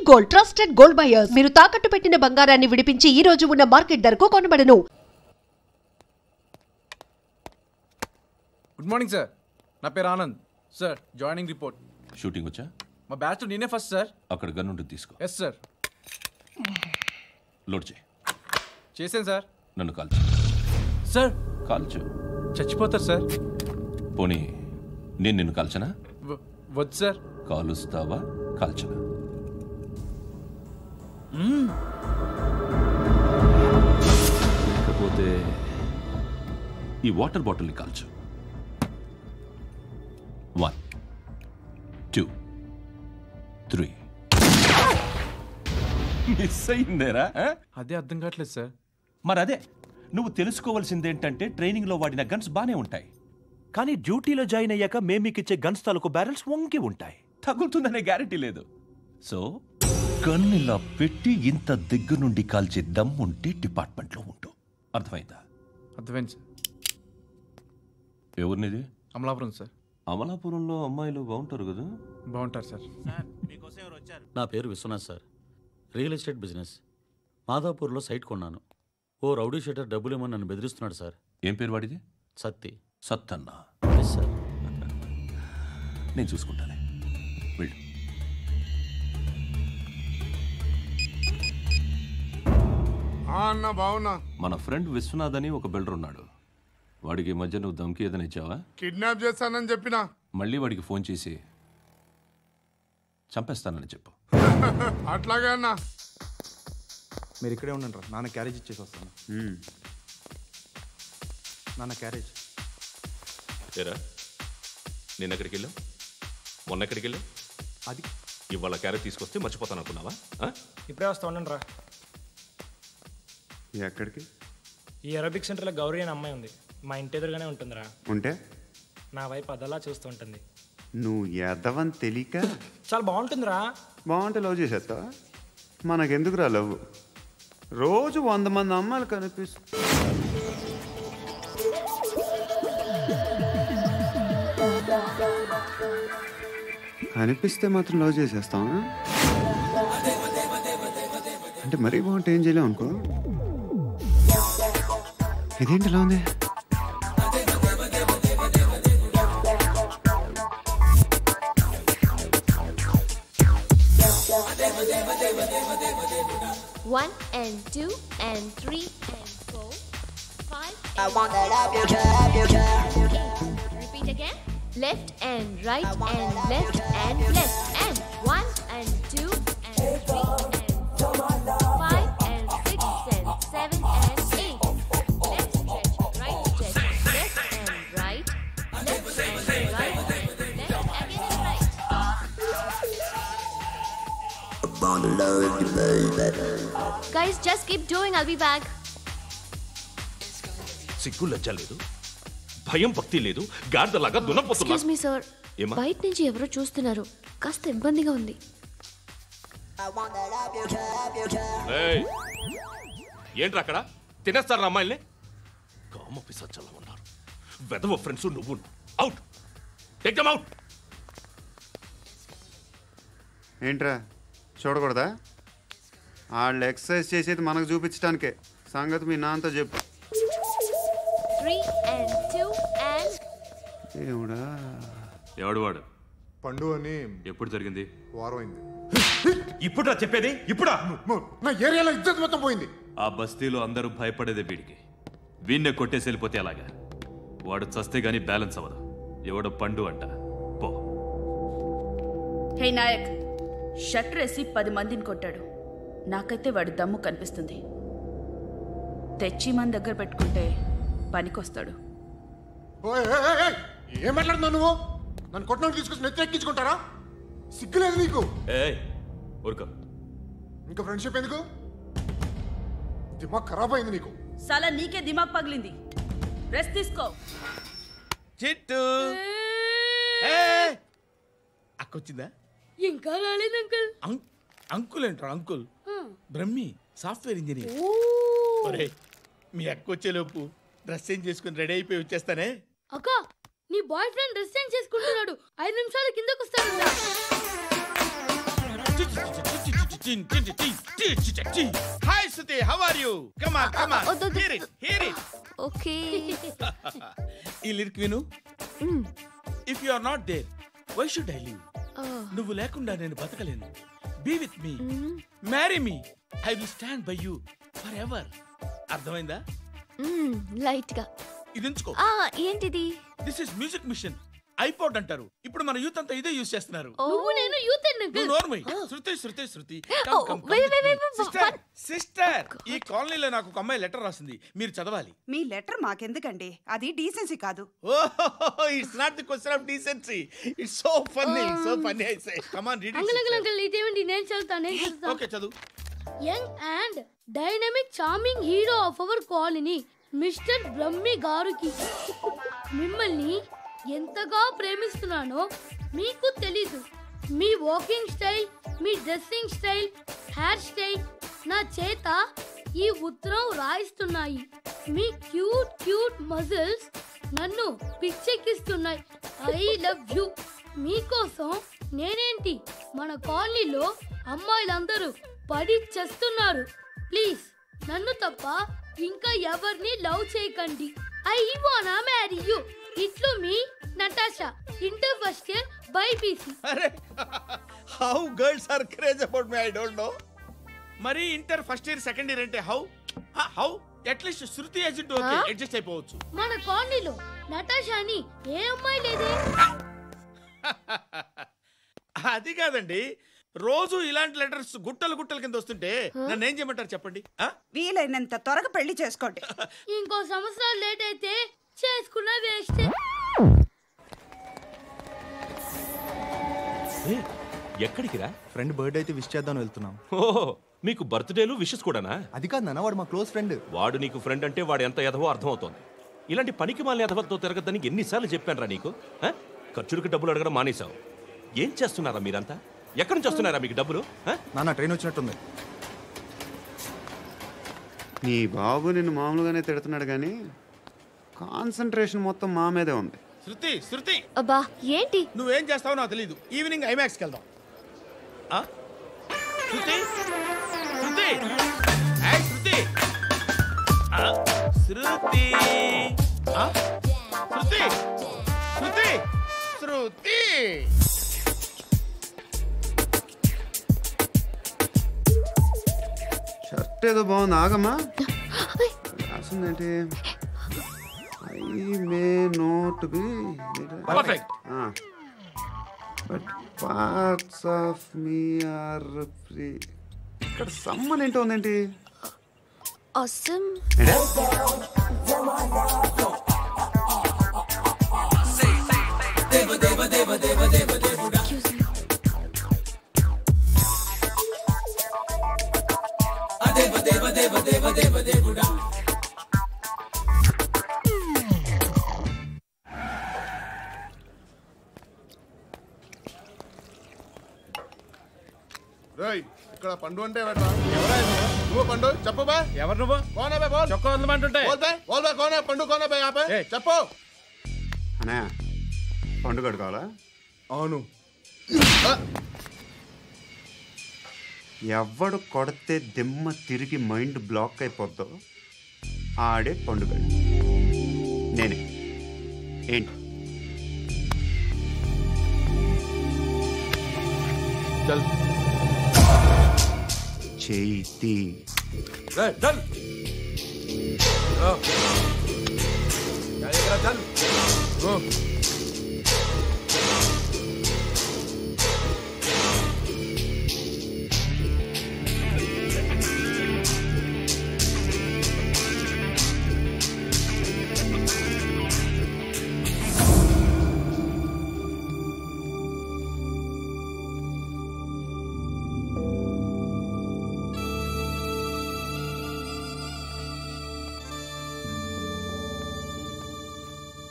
Gold, trusted gold buyers. మీరు తాకట్టు పెట్టిన బంగారాన్ని విడిపించి ఈ రోజు ఉన్న మార్కెట్ ధరకు కొనబడను. గుడ్ మార్నింగ్ సార్, నా పేరు Anand sir. Joining report. Shooting వచ్చా? మా బ్యాచ్ నేనే ఫస్ట్ సార్. అక్కడ గన్ ఉంటుంది, తీసుకో. Yes sir. లోడ్ చేయి. చేశాను సార్. నన్ను కాల్చు. సార్ కాల్చు. చచ్చిపోతారు సార్. పోనీ నేను నిన్ను కాల్చనా? వద్దు సార్. కాలుస్తావా కాల్చనా? లేకపోతే ఈ వాటర్ బాటిల్ని కాల్చు. 1 2 3. మిస్ అయిందేరా? అదే అర్థం కావట్లేదు సార్. మరదే నువ్వు తెలుసుకోవాల్సిందేంటంటే ట్రైనింగ్లో వాడిన గన్స్ బానే ఉంటాయి, కానీ డ్యూటీలో జాయిన్ అయ్యాక మేము మీకు ఇచ్చే గన్స్ తాలూకు బ్యారెల్స్ వంగి ఉంటాయి. తగులుతుందనే గ్యారెంటీ లేదు. సో గన్ ఇలా పెట్టి ఇంత దగ్గర నుండి కాల్చే దమ్ ఉంటే డిపార్ట్మెంట్లో ఉంటూ. అర్థమైందా? అర్థమైంది సార్. ఎవరినిది? అమలాపురం సార్. అమలాపురంలో అమ్మాయిలు బాగుంటారు కదా? బాగుంటారు సార్. నా పేరు Viswanath sir. Real estate business. మాధాపూర్లో సైట్ కొన్నాను. ఓ రౌడీ షీటర్ డబ్బులు ఏమని నన్ను బెదిరిస్తున్నాడు సార్. ఏం పేరు వాడిది? సత్తి. సత్తన్నా? Yes sir. నేను చూసుకుంటానే, వెళ్ళు. అన్న బావున్నా. మన ఫ్రెండ్ విశ్వనాథ్ అని ఒక బిల్డర్ ఉన్నాడు. వాడికి ఈ మధ్య నువ్వు దమ్కి ఏదైనా ఇచ్చావా? కిడ్నాప్ చేస్తానని చెప్పినా. మళ్ళీ వాడికి ఫోన్ చేసి చంపేస్తానని చెప్పు. అట్లాగే అన్న. మీరు ఇక్కడే ఉండండి, నాన్న క్యారేజ్ ఇచ్చేసి వస్తాను. నాన్న క్యారేజ్. ఏరా, నిన్న ఎక్కడికి వెళ్ళావు? మొన్న ఎక్కడికి వెళ్ళావు? అది ఇవాళ క్యారెట్ తీసుకొస్తే మర్చిపోతాను అనుకున్నావా? ఇప్పుడే వస్తా ఉండండి రా. ఎక్కడికి? ఈ అరబిక్ సెంటర్లో గౌరీ అనే అమ్మాయి ఉంది. మా ఇంటి ఎదురుగానే ఉంటుందిరా. ఉంటే నా వైపు అదలా చూస్తూ ఉంటుంది. నువ్వు ఎదవని తెలియక చాలా బాగుంటుందిరా. బాగుంటే లవ్ చేసేస్తావా? మనకెందుకురా లవ్? రోజు 100 మంది అమ్మాయిలు కనిపిస్తే మాత్రం లవ్ చేసేస్తావా? అంటే మరీ బాగుంటే ఏం చేయలేవు అనుకో. ఇదేంటి ఇలా ఉంది? One and two and three and four, 5. I want that up your job. Repeat again. Left and right and left and left and 1 and 2 and 3 and 4, 5 and 6 and 7 and 8. Left stretch, right stretch, left and right, left and right, left again and right. Guys, just keep doing. I'll be back. సిగ్గు లజ్జ లేదు, భయం భక్తి లేదు, గాడిదలాగా దున్నపోతున్నా. Excuse me, sir. బయట నుంచి ఎవరో చూస్తున్నారు. కాస్త ఇబ్బందిగా ఉంది. ఏంట్రా అక్కడ? తినేస్తారు అమ్మాయిల్ని? కామ పిశాచాలా ఉన్నారు. వెదవ ఫ్రెండ్స్ నువ్వు. Out, take them out. ఏంట్రా చూడకూడదా? వాళ్ళు ఎక్సర్సైజ్ చేసేది మనకు చూపించడానికే. సంగతి మీ నాన్నతో చెప్పు. 3 and 2 and ఏముడా? ఎవడు వాడు? పండు అని. ఎప్పుడు జరిగింది? వారం అయింది. ఇప్పుడా చెప్పేది? ఇప్పుడా? నా ఏరియాలో ఇజ్జత్ మొత్తం పోయింది. ఆ బస్తీలో అందరూ భయపడేదే వీడికి. వీణ్ణే కొట్టేసి వెళ్ళిపోతే అలాగా. వాడు చస్తే గానీ బ్యాలెన్స్ అవ్వదు. ఎవడో పండు అంట. పో. హే నాయక్, షట్టర్ వేసి 10 మందిని కొట్టాడు. నాకైతే వాడి దమ్ము కనిపిస్తుంది. తెచ్చి మన దగ్గర పెట్టుకుంటే పనికొస్తాడు. ఏం మాట్లాడుతున్నావు నువ్వు? నన్ను కొట్టడానికి తీసుకొచ్చి నెత్తెక్కించుకుంటారా? సిగ్గులేదు నీకు? ఊరుకో. ఇంకా ఫ్రెండ్షిప్ ఎందుకు? దిమాగ్ ఖరాబ్ అయింది నీకు. సలా నీకే దిమాగ్ పగిలింది. రెస్ట్ తీసుకో. చిట్టు అక్కొచ్చిందా? ఇంకా రాలేదు అంకుల్. అంకుల్ ఏంట్రా? Uncle Brahmi, software engineer. మీ అక్క వచ్చేలోపు డ్రెస్ చేంజ్ చేసుకుని రెడీ అయిపోయి వచ్చేస్తానే. అక్క, నీ బాయ్ ఫ్రెండ్ డ్రెస్ చేంజ్ చేసుకుంటున్నాడు. 5 నిమిషాలు కిందకు వస్తాడు. Hi Suthi, how are you? Come on come on, hear it. Okay. ఈ లిరిక్ విను. If you are not there why should I live? నువ్వు లేకుండా నేను బతకలేను. Be with me, marry me, I will stand by you forever. అర్థమైందా? Light గా. ఇది ఉంచుకో. ఏంటిది? This is music machine, iPod అంటారు. ఇప్పుడు మన యూత్ అంతా ఇదే యూజ్ చేస్తున్నారు. నువ్వు నేను యూత్ నోర్మై. శృతి శృతి శృతి, సిస్టర్, ఈ కాలనీలో నాకు ఒక అమ్మాయి లెటర్ రాసింది, మీరు చదవాలి. మీ లెటర్ మాకెందుకండి, అది డీసెన్సీ కాదు. It's not the question of decency, it's so funny, so funny. I say come on, read it. Uncle ఇదేంటి? నేను చదువుతాను. ఓకే, చదువు. Young and dynamic charming hero of our colony mister Brahmi గారికి మిమ్మల్ని ఎంతగా ప్రేమిస్తున్నానో మీకు తెలీదు. మీ వాకింగ్ స్టైల్, మీ డ్రెస్సింగ్ స్టైల్, హెయిర్ స్టైల్ నా చేత ఈ ఉత్తరం రాయిస్తున్నాయి. మీ క్యూట్ క్యూట్ మజిల్స్ నన్ను పిచ్చెక్కిస్తున్నాయి. I love you. మీకోసం నేనేంటి, మన కాలనీలో అమ్మాయిలందరూ పడి చేస్తున్నారు. ప్లీజ్ నన్ను తప్ప ఇంకా ఎవరిని లవ్ చేయకండి. ఐ వానా మ్యారీ యూ. ఇట్లు మీ Natasha, inter first year BiPC. అరే, how girls are craze about me I don't know. మరి inter first year second year అంటే how at least Shruti agent okay, adjust అయిపోవచ్చు. మన కాలనీలో నటాషాని ఏ అమ్మాయి లేదే. అది కాదండి, రోజు ఇలాంటి లెటర్స్ గుట్టలు గుట్టల కింద వస్తుంటే నన్ను ఏం చేయమంటారు చెప్పండి? వీలైనంత త్వరగా పెళ్లి చేసుకోండి. ఇంకో సంవత్సరాలు లేట్ అయితే చేసుకున్న వేస్ట్. ఎక్కడికి రా? ఫ్రెండ్ బర్త్డే అయితే విష్ చేద్దాం వెళ్తున్నాం. ఓహో, మీకు బర్త్డేలు విషెస్ కూడానా? అది కాదు నాన్న, వాడు మా క్లోజ్ ఫ్రెండ్. వాడు నీకు ఫ్రెండ్ అంటే వాడు ఎంత ఎదవో అర్థమవుతోంది. ఇలాంటి పనికి మాలిన ఎదవతో తిరగద్దని ఎన్నిసార్లు చెప్పాను రా నీకు? ఖర్చులకు డబ్బులు అడగడం మానేశావు. ఏం చేస్తున్నారా మీరంతా? ఎక్కడి నుంచి వస్తున్నారా మీకు డబ్బులు? నాన్న ట్రైన్ వచ్చినట్టుంది. నీ బాబు నిన్ను మామూలుగానే తిడుతున్నాడు కానీ కాన్సన్ట్రేషన్ మొత్తం మా మీదే ఉంది. శృతి శృతి, అబ్బా ఏంటి? నువ్వేం చేస్తావో నాకు తెలీదు. ఈవినింగ్ ఐమాక్స్కి వెళ్దాం. శృతి శృతి, ఏయ్ శృతి, శృతి, శృతి, శృతి, శృతి. షర్ట్ ఏదో బాగుంది, ఆగమ్మా. రాసిందేంటి? I may not be perfect, but parts of me are free. ఇక్కడ సమ్మన్ ఏంటో ఉందేంటి? awesome. ఇక్కడ పండు అంటే నువ్వు పండు చెప్పు బా. ఎవరు నువ్వు? కోనా బే బోల్. చొక్కా వదలమంటుంటే బోల్ బే కోనా పండు కోనా బే ఆపే చెప్పు. అనే పండు కడుకోవాలా? అవును. ఎవడు కొడితే దిమ్మ తిరిగి మైండ్ బ్లాక్ అయిపోద్దో ఆడే పండుగ. నేనే. ఏంటి? చేతి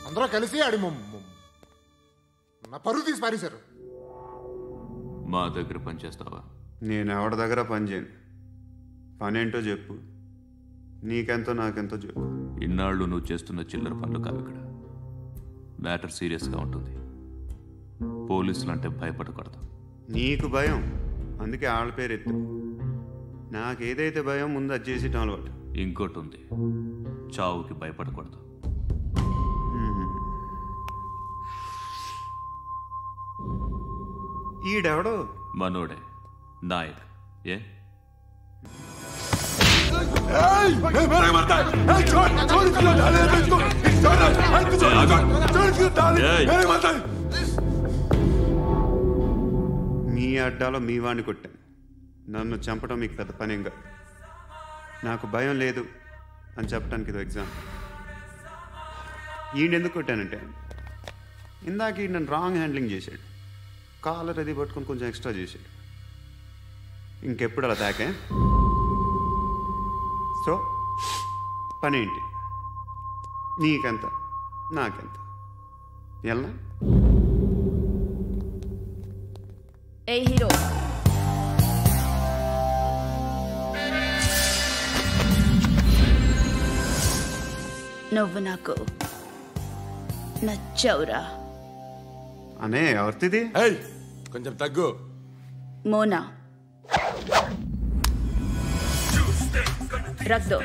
అందరూ కలిసి ఆడి నా పరువు తీసి పారేశారు. మా దగ్గర పని చేస్తావా? నేను ఎవరి దగ్గర పని చేయను. పనేంటో చెప్పు. నీకెంతో నాకెంతో చెప్పు. ఇన్నాళ్ళు నువ్వు చేస్తున్న చిల్లర పనులు కావు ఇక్కడ. మ్యాటర్ సీరియస్గా ఉంటుంది. పోలీసులు అంటే భయపడకూడదు. నీకు భయం, అందుకే వాళ్ళ పేరు ఎత్తు. నాకు ఏదైతే భయం ముందు అది చేసేటం అలవాటు. ఇంకోటి ఉంది, చావుకి భయపడకూడదు. ఈడెవడో మనోడే నాయక్. ఏ మీ అడ్డాలో మీ వాడిని కొట్టాను. నన్ను చంపడం మీకు పెద్ద పనేంగా. నాకు భయం లేదు అని చెప్పడానికి ఇది ఎగ్జామ్. ఈయనెందుకు కొట్టానంటే ఇందాక ఈ నన్ను రాంగ్ హ్యాండ్లింగ్ చేశాడు. కాలర్ అది పట్టుకొని కొంచెం ఎక్స్ట్రా చేశాడు. ఇంకెప్పుడు అలా తాకే. సో పనేంటి? నీకెంత నాకెంత ఎలా? ఏ హీరో, నువ్వు నాకు నచ్చవురా. అనే ఎవరిది? కొంచెం తగ్గు. మోనా రక్ దో.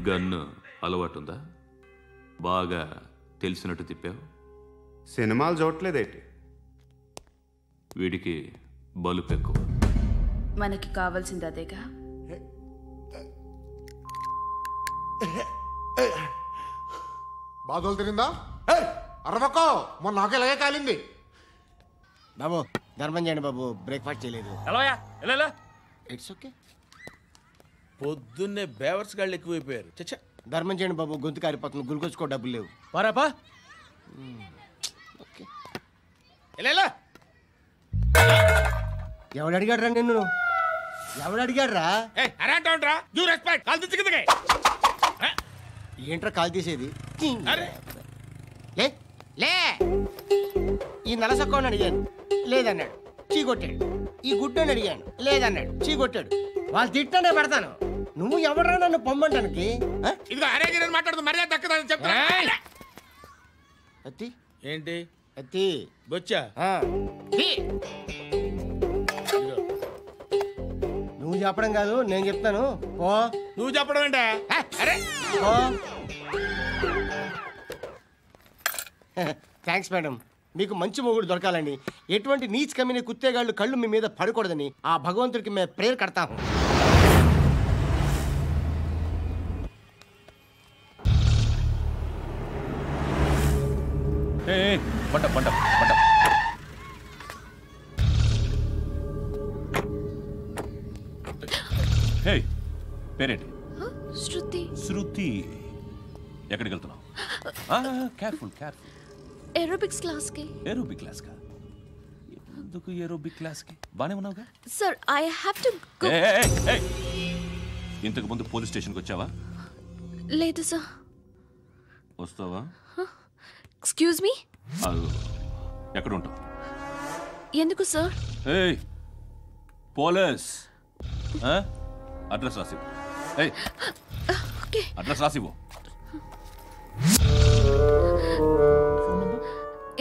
గన్ను అలవాటుందా? బాగా తెలిసినట్టు తిప్పావు. సినిమాలు చూడట్లేదేంటి? వీడికి బలుపు ఎక్కువ. మనకి కావాల్సింది అదేగా. బాధలు తిరిందా? అరవకో, మొన్న నాకు ఇలాగే కాలింది. బాబు ధర్మం చేయండి బాబు, బ్రేక్ఫాస్ట్ చేయలేదు. It's okay. పొద్దున్నే బేవర్స్ గాళ్ళు ఎక్కువైపోయారు. చచ్చా, ధర్మం చేయండి బాబు, గొంతు కారిపోతుంది, గురికొచ్చుకో డబ్బులు లేవు. పారాపా. ఓకే. ఎవడు అడిగాడు రా నిన్ను? ఎవడు అడిగాడు రా? ఏంట్రా కాల్ తీసేది? లే లే. ఈ నలసక్కని అడిగాను, లేదన్నాడు, చీ కొట్టాడు. ఈ గుడ్డని అడిగాను, లేదన్నాడు, చీ కొట్టాడు. వాళ్ళు తిట్టానే పెడతాను. నువ్వు ఎవడరా నన్ను పొమ్మంటానికి? మాట్లాడుతూ మర్యాద దక్కదని చెప్తా. అత్తి ఏంటి? అత్తి బొచ్చా? నువ్వు చెప్పడం కాదు, నేను చెప్తాను. ఓ నువ్వు చెప్పడం ఏంటా? అరే థ్యాంక్స్ మేడం. మీకు మంచి మొగుడు దొరకాలని, ఎటువంటి నీచ్ కమ్మిన కుత్తేగాళ్ళు కళ్ళు మీ మీద పడకూడదని ఆ భగవంతుడికి మేము ప్రేయర్ కడతాము. పేరేంటి? శృతి. శృతి. ఎక్కడికి వెళ్తున్నావు? Careful careful. ఏరోబిక్స్ క్లాస్ కి. ఏరోబిక్ క్లాస్ కా? ఎందుకు ఏరోబిక్ క్లాస్ కి? బానే ఉన్నావుగా? Sir I have to go. ఇంతకు ముందు పోలీస్ స్టేషన్కి వచ్చావా? లేదు సార్. వస్తావా? Excuse me. ఎక్కడ ఉంటావు? ఎందుకు సార్? పోలీస్ అడ్రస్ రాసివ్వు. అడ్రస్ రాసివ్వు.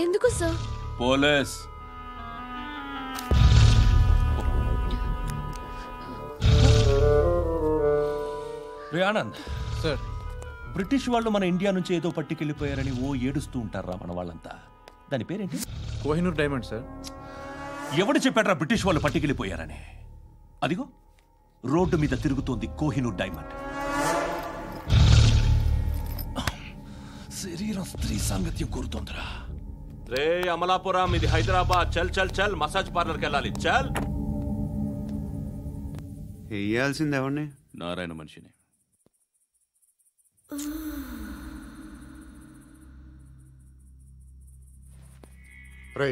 ఎందుకు సార్? పోలీస్. రే ఆనంద్ సార్, బ్రిటిష్ వాళ్ళు మన ఇండియా నుంచి ఏదో పట్టుకెళ్ళిపోయారని ఏడుస్తూ ఉంటారా మన వాళ్ళంతా? దాని పేరేంటి? Kohinoor diamond sir. ఎవడు చెప్పాడ్రా బ్రిటిష్ వాళ్ళు పట్టుకెళ్ళిపోయారని? అదిగో రోడ్డు మీద తిరుగుతోంది కోహినూర్ డైమండ్. శరీరం స్త్రీ సాంగత్యం కోరుతోందిరా. రే అమలాపురం, ఇది హైదరాబాద్. చల్ చల్ చల్, మసాజ్ పార్లర్కి వెళ్ళాలి. చల్. వేయాల్సింది ఎవరిని? నారాయణ మనిషిని. రే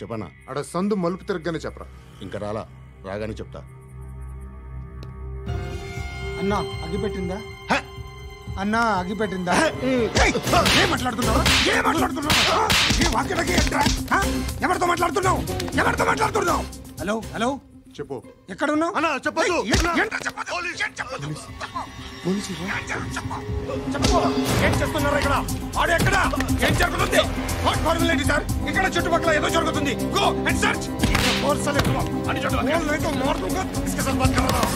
చెప్పనా? అక్కడ సందు మలుపు తిరగగానే చెప్పరా. ఇంకా రాగానే చెప్తా. అన్నా అగిపెట్టిందా? అన్నా అగిపెట్టిందా? ఏం మాట్లాడుతున్నావు? ఎవరితో మాట్లాడుతున్నావు? హలో హలో, చెప్పు. ఎక్కడ ఉన్నావు? అన్నా చెప్పదు. ఏం చేస్తున్నారు ఇక్కడ? ఆడు ఎక్కడ? ఏం జరుగుతుంది? వాట్ ఫార్మల్ ఏంటి సార్? ఇక్కడ చుట్టుపక్కల ఏదో జరుగుతుంది. Go and search. और साले तुम अनि चढ़ बोल नहीं तो मार दूंगा. इसके साथ बात कर रहा हूं.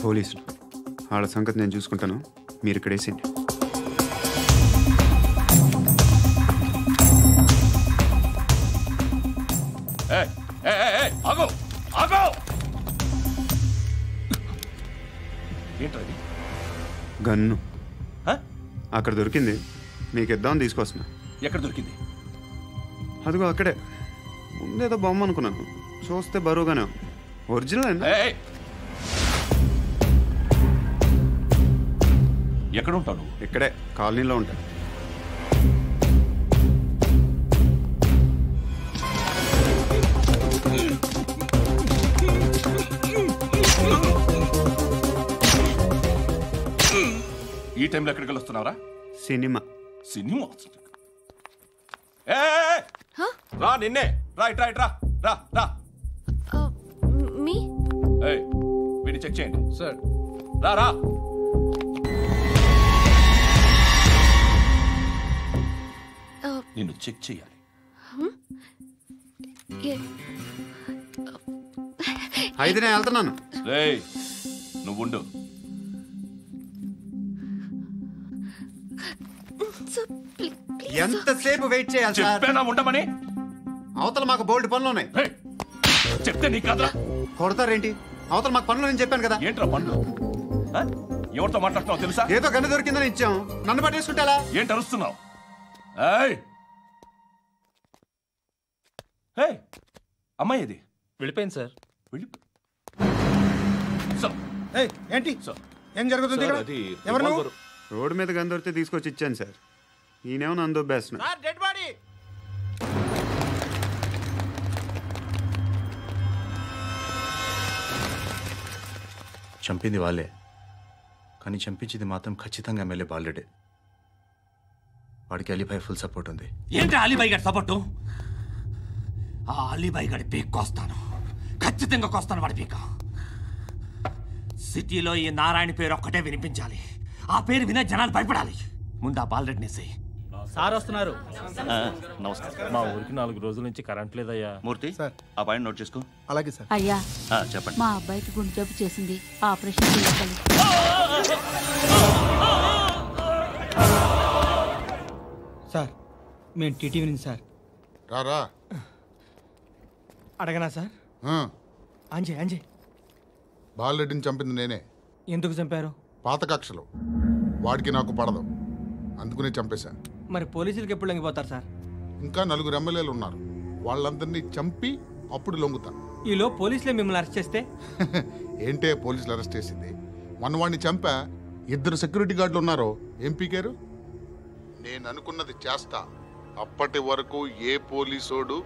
పోలీసులు వాళ్ళ సంగతి నేను చూసుకుంటాను, మీరు ఇక్కడ వేసేయండి. ఆగో ఆగో ఏంటది? గన్ను అక్కడ దొరికింది, మీకు ఇద్దామని తీసుకొస్తున్నా. ఎక్కడ దొరికింది? అదిగో అక్కడే. ముందేదో బొమ్మ అనుకున్నాను, చూస్తే బరువుగానే ఒరిజినల్ అండి. ఎక్కడ ఉంటాను? ఇక్కడే కాలనీలో ఉంటాను. ఈ టైంలో ఎక్కడికి వస్తున్నారా? సినిమా. సినిమా రా, నిన్నే రా, ఇట్రా ఇట్రా, రా రా. మీ వీడిని చెక్ చేయండి సార్. రా రా. నిన్ను చెక్ చేయాలి. అయితే నేను వెళ్తున్నాను. నువ్వుండు. ఎంతసేపు వెయిట్ చేయాలి? చెప్పేనా ఉండమని? అవతల మాకు బోల్డ్ పనులు ఉన్నాయి. చెప్తే నీ కదరా. కొడతారేంటి? అవతల మాకు పనులు నేను చెప్పాను కదా. ఏంట్రా పనులు? ఎవరితో మాట్లాడుతున్నావు తెలుసా? ఏదో గన్ను దొరికిందని ఇచ్చాం, నన్ను పట్టేసుకుంటా. ఏంటి అరుస్తున్నావు? అమ్మాయి ఇది వెళ్ళిపోయింది సార్. ఏంటి ఏం జరుగుతుంది? ఎవరు? రోడ్డు మీద గన్ను దొరికితే తీసుకొచ్చి ఇచ్చాను సార్. ఈయనేమో నన్ను దొబ్బేస్తున్నా. Dead body. చంపింది వాళ్ళే, కానీ చంపించింది మాత్రం ఖచ్చితంగా ఎమ్మెల్యే బాలుడే. వాడికి అలీభాయ్ ఫుల్ సపోర్ట్ ఉంది. ఏంటి అలీభాయ్ గారి సపోర్టు? ఆ అలీభాయ్ గారి పీక్ కోస్తాను, ఖచ్చితంగా కోస్తాను వాడి పీక. సిటీలో ఈ నారాయణ పేరు ఒక్కటే వినిపించాలి. ఆ పేరు వినే జనాలు భయపడాలి. ముందు ఆ బాలరెడ్డిని సార్ వస్తున్నారు. నమస్కారం. మా ఊరికి 4 రోజుల నుంచి కరెంట్ లేదయ్యా. మూర్తి ఆ పాయింట్ నోట్ చేసుకో. అలాగే సార్. అయ్యా చెప్పండి. మా అబ్బాయికి గుండె జబ్బు చేసింది, ఆపరేషన్ చేయాలి. సార్ మేము టీటీవీ నుంచి సార్. రారా. అడగనా సార్? అంజయ్ అంజయ్ బాలరెడ్డిని చంపింది నేనే. ఎందుకు చంపారు? పాత కక్షలు, వాడికి నాకు పడదు, అందుకునే చంపేశా. మరి పోలీసులకి ఎప్పుడు లొంగిపోతారు సార్? ఇంకా 4 ఎమ్మెల్యేలు ఉన్నారు, వాళ్ళందరినీ చంపి అప్పుడు లొంగుతా. ఈలో పోలీసులే మిమ్మల్ని అరెస్ట్ చేస్తే? ఏంటే పోలీసులు అరెస్ట్ చేసింది? వాడిని చంపా, 2 సెక్యూరిటీ గార్డులు ఉన్నారు, ఏం పీకారు? నేను అనుకున్నది చేస్తా. అప్పటి వరకు ఏ పోలీసోడు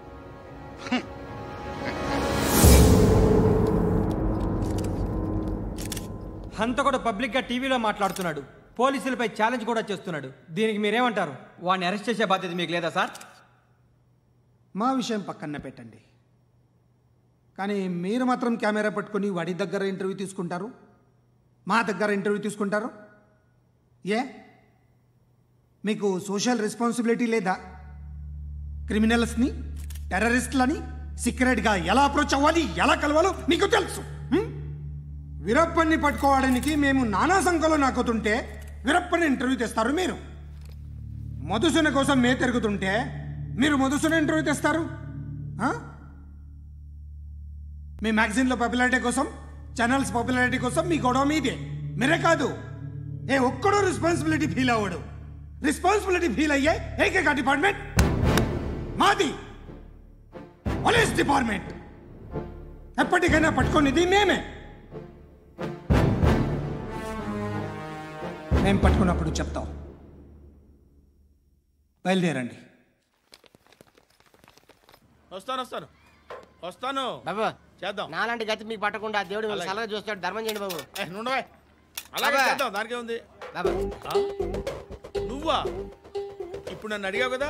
అంత కూడా పబ్లిక్ గా టీవీలో మాట్లాడుతున్నాడు, పోలీసులపై ఛాలెంజ్ కూడా చేస్తున్నాడు. దీనికి మీరేమంటారు? వాడిని అరెస్ట్ చేసే బాధ్యత మీకు లేదా సార్? మా విషయం పక్కన పెట్టండి, కానీ మీరు మాత్రం కెమెరా పట్టుకొని వాడి దగ్గర ఇంటర్వ్యూ తీసుకుంటారు, మా దగ్గర ఇంటర్వ్యూ తీసుకుంటారు. ఏ మీకు సోషల్ రెస్పాన్సిబిలిటీ లేదా? క్రిమినల్స్ని, టెర్రరిస్టులని సీక్రెట్గా ఎలా అప్రోచ్ అవ్వాలి, ఎలా కలవాలో మీకు తెలుసు. వీరప్పన్ని పట్టుకోవడానికి మేము నానా సంఖ్యలో నాకుతుంటే వీరప్పని ఇంటర్వ్యూ తెస్తారు మీరు. మధుసూన కోసం మే తిరుగుతుంటే మీరు మధుసూన ఇంటర్వ్యూ తెస్తారు. మీ మ్యాగజైన్లో పాపులారిటీ కోసం, ఛానల్స్ పాపులారిటీ కోసం మీ గొడవ మీదే. మీరే కాదు, ఏ ఒక్కడో రెస్పాన్సిబిలిటీ ఫీల్ అవ్వడు. రెస్పాన్సిబిలిటీ ఫీల్ అయ్యే ఏకైక డిపార్ట్మెంట్ మాది, పోలీస్ డిపార్ట్మెంట్. ఎప్పటికైనా పట్టుకునేది మేమే. మేము పట్టుకున్నప్పుడు చెప్తాం. బయలుదేరండి. వస్తాను బాబు చేద్దాం. నాలాంటి గతి మీకు పట్టకుండా దేవుడు మిమ్మల్ని సలహా చూస్తాడు. ధర్మం చేయండి బాబు. నుండవే అలాగే చేద్దాం, దానికే ఉంది. నువ్వా ఇప్పుడు నన్ను అడిగావు కదా,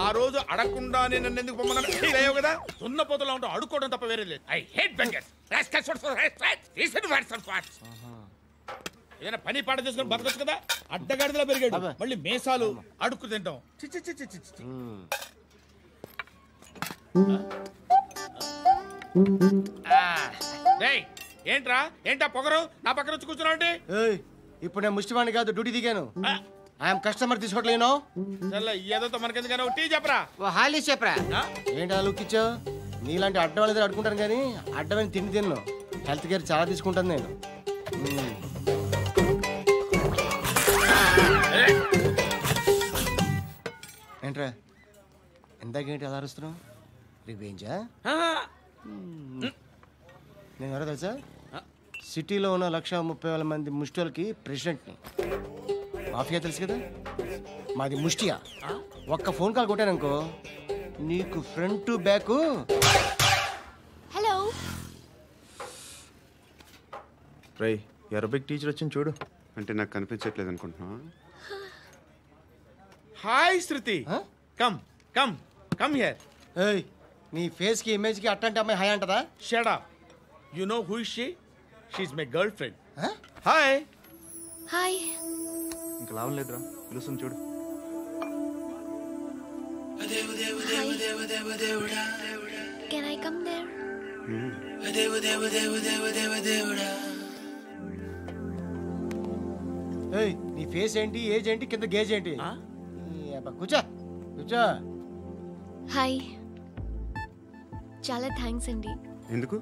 ఆ రోజు అడగకుండా నన్ను ఎందుకు పొమ్మన్నాను ఫీల్ అయ్యావు కదా. సున్న పోతలో ఉంటావు, అడుక్కోవడం తప్ప వేరే లేదు. I hate bangers. ఏదైనా పని పాట చేసుకుని బతకొచ్చు కదా. అడ్డగాడిదలా పెరిగాడు, మళ్ళీ మేసాలు అడుక్కు తింటాం. చిచ్చి చిచ్చి చిచ్చి. ఏంట్రా ఏంటా పొగరు నా పక్కన వచ్చి కూర్చున్నావు? ఇప్పుడు నేను ముష్టివాణి కాదు, డ్యూటీ దిగాను. ఐఎమ్ కస్టమర్ తీసుకోవట్లేను. ఏదో మనకెందుకైనా టీ చెప్పరా, హాలీ చెప్పరా. ఏంటి అలా లుక్ ఇచ్చావు? నీలాంటి అడ్డం దగ్గర అడుకుంటాను కానీ అడ్డమైన తిండి తిన్ను. హెల్త్ కేర్ చాలా తీసుకుంటాను నేను. ఏంట్రా ఇందాకేంటి అలా అరుస్తున్నావు? రివేంజా? నేను ఎవరో తెలుసా? సిటీలో ఉన్న 130,000 మంది ముష్టిలకి ప్రెసిడెంట్ని. మాఫియా తెలుసు కదా, మాది ముష్టియా. ఒక్క ఫోన్ కాల్ కొట్టాననుకో నీకు ఫ్రంట్ టు బ్యాక్. హలో రై అరబిక్ టీచర్ వచ్చింది చూడు. అంటే నాకు కనిపించట్లేదు అనుకుంటున్నా. Hi Shruti, come come come here. ఏయ్ నీ ఫేస్ కి ఇమేజ్ కి అట్టంటే అమ్మాయి హాయ్ అంటదా? Shut up. You know who is she? She is my girlfriend. Hi hi. ఇంకా లాభం లేదురా, పిలుస్తుంది చూడు. Can I come there? ఏయ్ నీ ఫేస్ ఏంటి, ఏజ్ ఏంటి, కింద గేజ్ ఏంటి? కూర్చో కూర్చో. హాయ్, చాలా థ్యాంక్స్ అండి. ఎందుకు?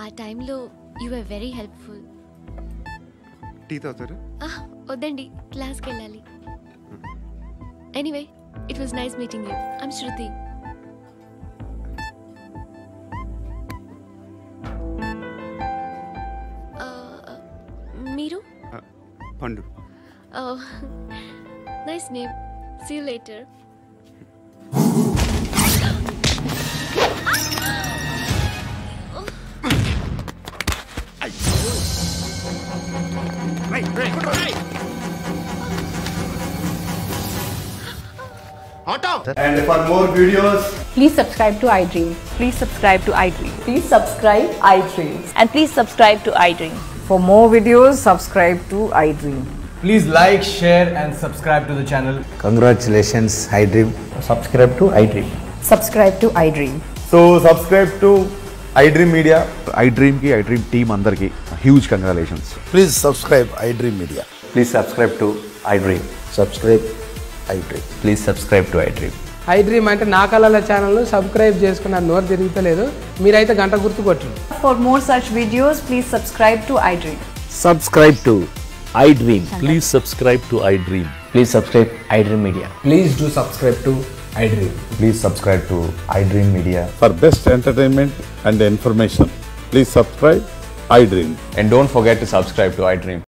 ఆ టైంలో you are very helpful. Tea తాగుతారు? వద్దండి, క్లాస్కి వెళ్ళాలి. Anyway it was nice meeting you. I'm Shruti. మీరు? Pandu. Nice name. See you later. And for more videos, please subscribe to iDream. Please subscribe to iDream. Please subscribe iDream. And please subscribe to iDream. For more videos, subscribe to iDream. Please like, share and subscribe to the channel. Congratulations, iDream. Subscribe to iDream. Subscribe to iDream. So subscribe to iDream Media. iDream ki iDream team andarki huge congratulations. Please subscribe iDream Media. Please subscribe to iDream. Subscribe iDream. Please subscribe to iDream. iDream అంటే నా కళల channel subscribe చేసుకున్న నోరు తిరుగుతలేదు. మీరైతే గంట గుర్తు కొట్టండి. For more such videos, please subscribe to iDream. Subscribe to iDream. Please subscribe to iDream. Please subscribe iDream Media. Please do subscribe to iDream. Please subscribe to iDream Media. For best entertainment and information, please subscribe iDream. And don't forget to subscribe to iDream.